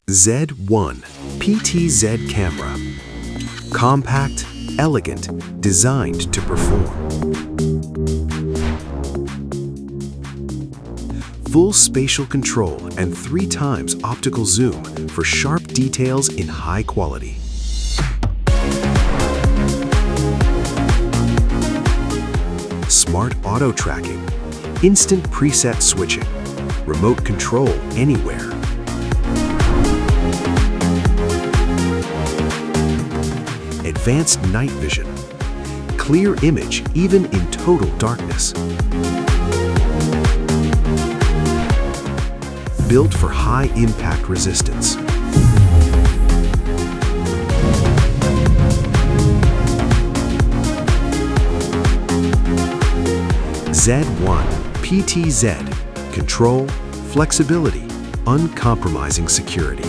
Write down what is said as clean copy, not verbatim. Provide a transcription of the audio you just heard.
Z1 PTZ camera. Compact, elegant, designed to perform. Full spatial control and 3 times optical zoom for sharp details in high quality. Smart auto tracking, instant preset switching, remote control anywhere. Advanced night vision, clear image even in total darkness. Built for high impact resistance. Z1 PTZ. Control, flexibility, uncompromising security.